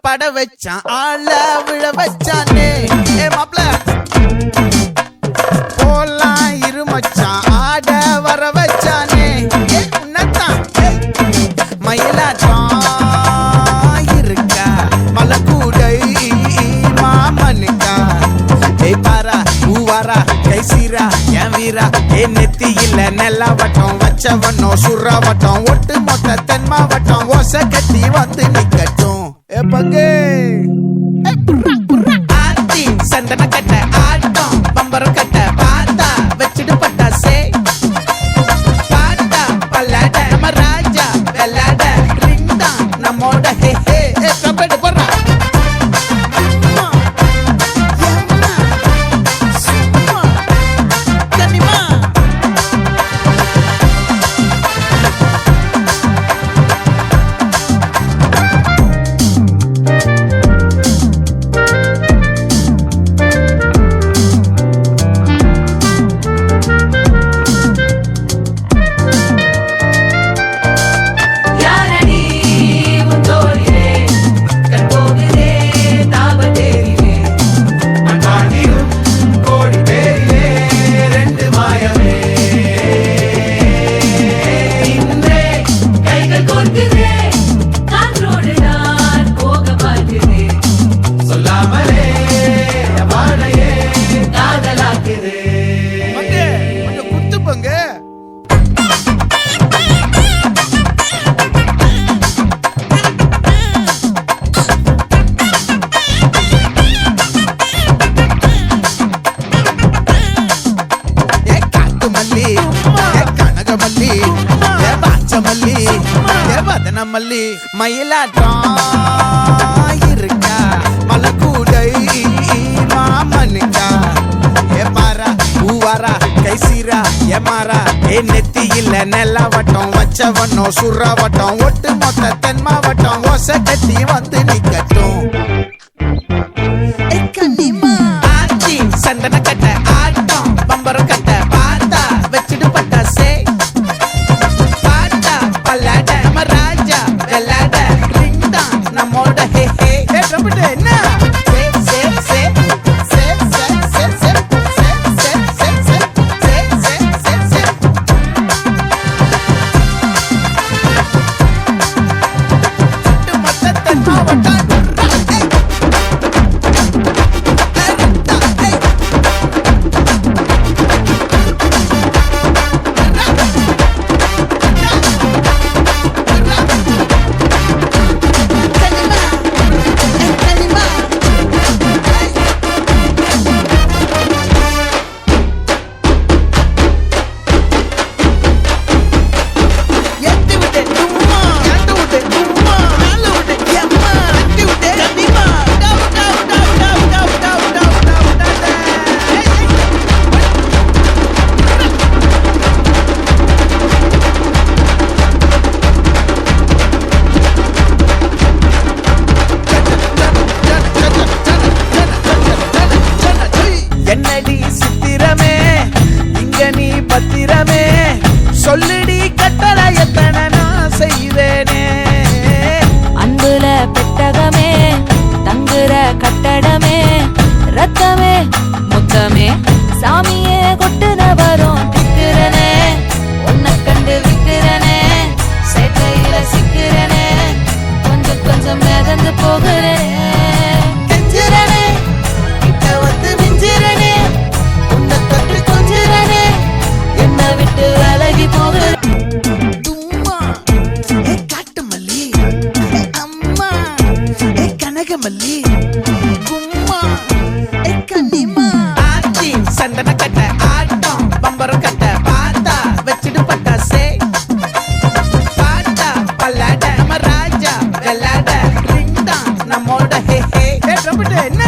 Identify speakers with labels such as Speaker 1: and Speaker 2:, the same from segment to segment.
Speaker 1: பட வச்சான் ஆள விழ வச்சானே மாப்ள போலாம் இருமச்சான் ஆட வர வச்சானே உன்னத்தான் மயிலாட்டம் இருக்கா மலக்கூடை மாமனுக்கா பாரா பூவாரா கைசீரா என் வீரா நெத்தி இல்ல நெல்லாவட்டம் வச்சவனோ சுறாவட்டம் ஒட்டு மொத்த தென் மாவட்டம் ஓசை கட்டி வந்து நிக்கட்டும் பங்கே ஆத்தி சந்தன கட்ட ஆட்டம் பம்பரம் கட்ட பாத்தா வச்சிட்டு பட்டாசே பாட்டா பல்லாட நம்ம ராஜா வெள்ளாட ரிங் தான் நம்மோட ஹே ஹே கபடி போடுறா மல்லி மயிலாட்டம் இருக்கா மலக்கூடை மாமனுக்கா பாரா பூவாரா கைசீரா மாறா நெத்தி இல்ல நெல்லாவட்டம் வச்சவனோ சுறாவட்டம் ஒட்டு மொத்த தென் மாவட்டம் ஓசை கட்டி வந்து நிக்கட்டும் ஆச்சி சந்தன கட்ட ஆட்டம் பம்பரம் கட்ட பாத்தா வச்சிட்டு பட்டாசே பாட்டா பல்லாட நம்ம ராஜா வெள்ளாட ரிங் தான் நம்மோட ஹே ஹே ட்ரம்பட் என்ன மல்லி கும்மா கண்ணிமா ஆச்சி சந்தன கட்ட ஆட்டம் பம்பரம் கட்ட பாத்தா வச்சிடு பட்டாசே பாட்டா பல்லாட நம்ம ராஜா வெள்ளாட ரிங் தான் நம்மோட ஹே ஹே ட்ரம்பட் என்ன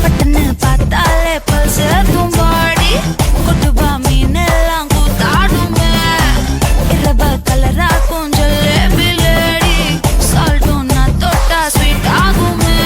Speaker 2: பட்டன்னு பார்த்தாலே பல்ஸ் தும்பாடி கொட்டுபா மீன் எல்லாம் கூத்தாடுமே இரவ கலரா கொஞ்சம் லேபிலேடி சால்ட்டும் நான் தொட்டா ஸ்வீட் ஆகுமே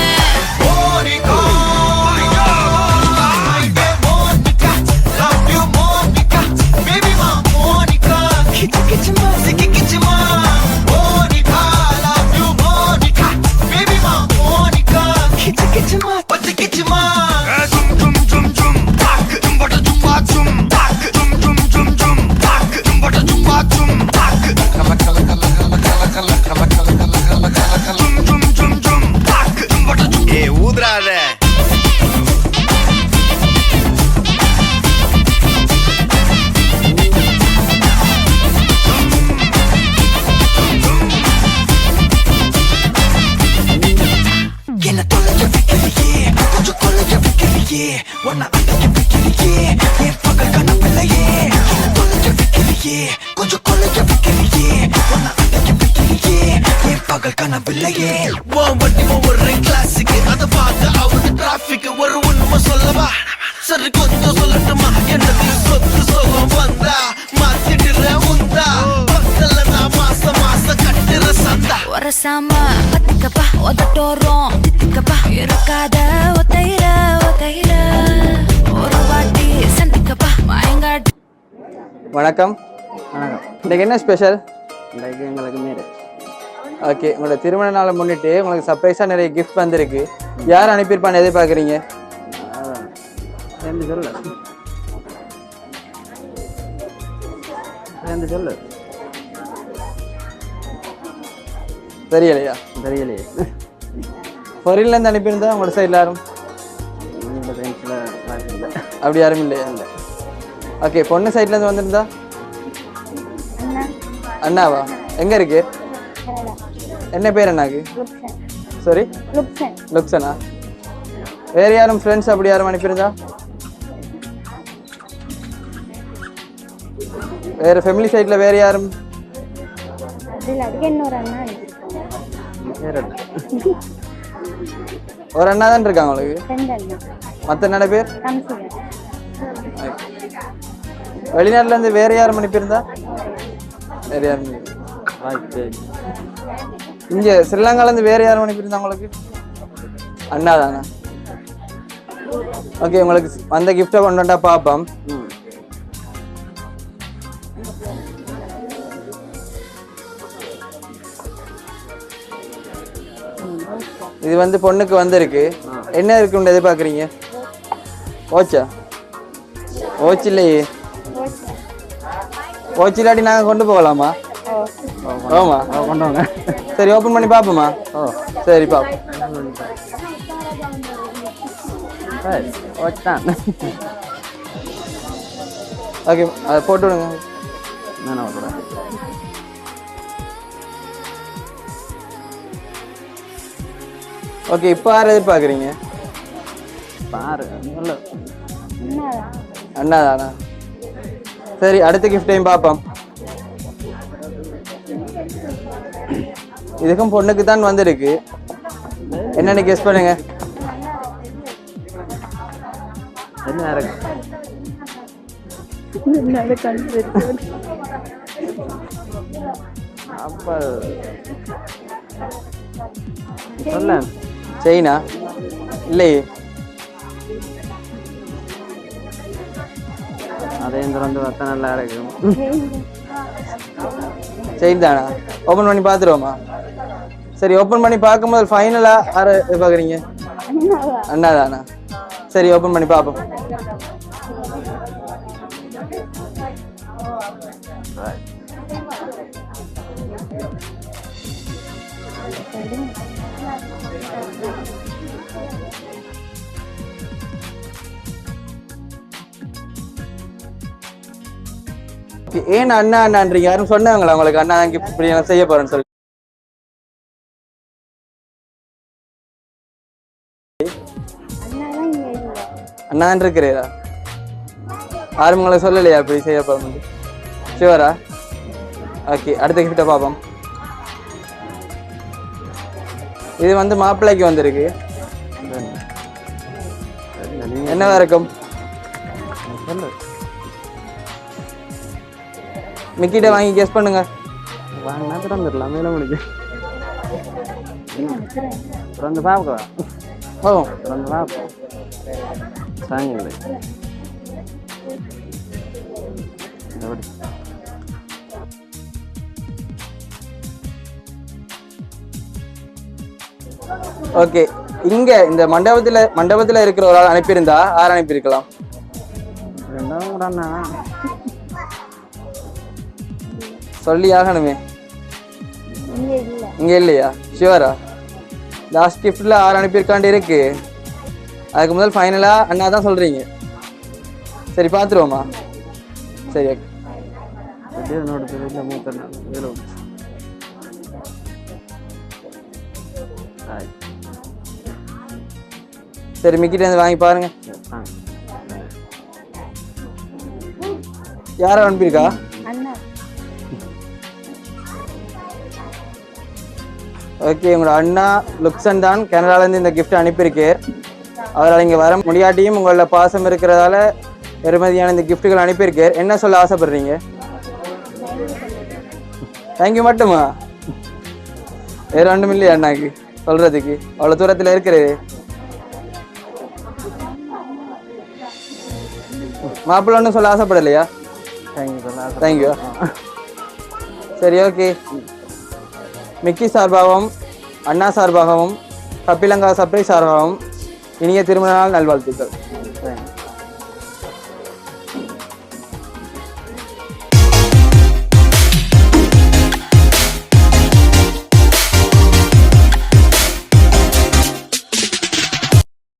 Speaker 1: கொஞ்சம் கொள்ளைய வைக்கிறியே ஒன்ன அடைக்க வைக்கிறியே என் பகல் கனவில்லையே வண்டி ஒரு கிளாஸுக்கு அதை பார்த்து அவரு டிராபிக் ஒரு உண்மை சொல்லவா சரி கொஞ்சம் சொல்லட்டுமா என்னது சொத்து சோகம் வந்தா மாத்திடுற உந்தா பக்கத்துல நான் மாசம் கட்டுற சந்தா
Speaker 2: ஒரசாம பத்துக்கப்பா ஒதட்டோரம் தித்துக்கப்பா இருக்காத ஒத்தையில ஒரு வாட்டி சந்திக்கப்பா மாயங்காட்டி.
Speaker 3: வணக்கம்.
Speaker 4: வணக்கம்.
Speaker 3: இன்றைக்கு என்ன ஸ்பெஷல்?
Speaker 4: இன்றைக்கு எங்களுக்கு மேரேஜ்.
Speaker 3: ஓகே, உங்களோட திருமண நாளை முன்னிட்டு உங்களுக்கு சர்ப்ரைஸாக நிறைய கிஃப்ட் வந்திருக்கு. யார் அனுப்பியிருப்பான்னு எதிர்பார்க்குறீங்க?
Speaker 4: சொல்லு
Speaker 3: தெரியலையா?
Speaker 4: தெரியலையே.
Speaker 3: ஃபாரின்லேருந்து அனுப்பியிருந்தா உங்களோட சைடில் யாரும்? அப்படி யாரும் இல்லையா? இல்லை. ஓகே, பொண்ணு சைட்லேருந்து வந்திருந்தா? அண்ணாவா? எங்கே இருக்கு? என்ன பேர் அண்ணாக்கு? சாரி, லுக்ஸனா. வேறு யாரும் ஃப்ரெண்ட்ஸ் அப்படி யாரும் அனுப்பியிருந்தா? வேறு ஃபேமிலி சைடில் வேறு யாரும்? ஒரு அண்ணா தான் இருக்காங்க உங்களுக்கு? மற்ற என்னோட பேர்? வெளிநாட்டுல இருந்து வேற யாரும் அனுப்பியிருந்தா? வேற யாரும் இங்க ஸ்ரீலங்கால இருந்து வேற யாரும் அனுப்பியிருந்தா உங்களுக்கு? அண்ணா தானா? ஓகே, உங்களுக்கு அந்த கிஃப்டை கொண்டு வந்தா பாப்போம். இது வந்து பொண்ணுக்கு வந்திருக்கு. என்ன இருக்குன்னு எதிர்பார்க்குறீங்க? ஓச்சா? ஓச்சு இல்லையே. ஓச்சு இல்லாட்டி நாங்கள் கொண்டு போகலாமா? ஆமா, கொண்டு வாங்க. சரி, ஓப்பன் பண்ணி பார்ப்போமா? சரி, பார்ப்போம். ஓகே, அதை போட்டு விடுங்க. ஓகே, இப்போ யார் எதிர்பார்க்குறீங்க? அண்ணா தானா? சரி, அடுத்த கிஃப்டையும் பார்ப்போம். இதுக்கும் பொண்ணுக்கு தான் வந்திருக்கு. என்னன்னு கெஸ் பண்ணுங்க.
Speaker 4: என்ன இருக்கு? அப்ப சொல்ல
Speaker 3: செயினா? இல்லையே.
Speaker 4: அதையும் திறந்து பார்த்தா நல்லா இருக்கும்.
Speaker 3: செயின் தானா? ஓப்பன் பண்ணி பார்த்துருவோமா? சரி, ஓப்பன் பண்ணி பார்க்கும்போது ஃபைனலாக யாரை எதிர்பார்க்குறீங்க? அண்ணா தானா? சரி, ஓப்பன் பண்ணி பார்ப்போம். ஏன் அண்ணா அண்ணான்றீங்க? யாரும் சொன்னாங்களா உங்களுக்கு அண்ணா கிஃப்ட் இப்படி நான் செய்ய போறேன்னு சொல்லி? அண்ணான் இருக்கிறீரா? யாரும் உங்களை சொல்லலையா இப்படி செய்ய போறோம்? ஷுவரா? ஓகே, அடுத்த கிஃப்ட்டை பார்ப்போம். இது வந்து மாப்பிள்ளைக்கு வந்திருக்கு. என்னவா இருக்கும்? மிக்கிட்ட வாங்கி கெஸ் பண்ணுங்க.
Speaker 4: வாங்கினா திறந்துடலாம், மேலே முடிஞ்சு திறந்து பார்க்க.
Speaker 3: ஓ,
Speaker 4: திறந்து பார்ப்போம். சாயங்களே
Speaker 3: ஓகே. இங்க இந்த மண்டபத்துல இருக்கிற ஒரு ஆள் அனுப்பியிருந்தா யார் அனுப்பியிருக்கலாம்? சொல்லி ஆகணுமே. இங்க இல்லையா? ஷுவரா? லாஸ்ட் கிஃப்ட்ல யார் அனுப்பியிருக்காண்டு இருக்கு. அதுக்கு முதல் ஃபைனலா அண்ணா தான் சொல்றீங்க. சரி, பாத்துருவோமா? சரி, சரி, மிக்கிட்ட இருந்து வாங்கி பாருங்க. யார அனுப்பியிருக்கா? ஓகே, உங்களோட அண்ணா லுக்சன் தான் கனடாலேருந்து இந்த கிஃப்ட் அனுப்பியிருக்கார். அவரால் இங்கே வர முடியாட்டியும் உங்களோட பாசம் இருக்கிறதால பெருமதியான இந்த கிஃப்ட்டுகள் அனுப்பியிருக்கார். என்ன சொல்ல ஆசைப்படுறீங்க? தேங்க்யூ மட்டுமா? வேறு ஒன்றும் இல்லையா அண்ணாக்கு சொல்கிறதுக்கு? அவ்வளோ தூரத்தில் இருக்கிறது. மாப்பிள்ளை ஒன்றும் சொல்ல ஆசைப்படலையா? தேங்க்யூ. சரி, ஓகே. மிக்கி சார்பாகவும் அண்ணா சார்பாகவும் கப்பிலங்கா சர்ப்ரைஸ் சார்பாகவும் இனிய திருமண நாள் நல்வாழ்த்துக்கள்.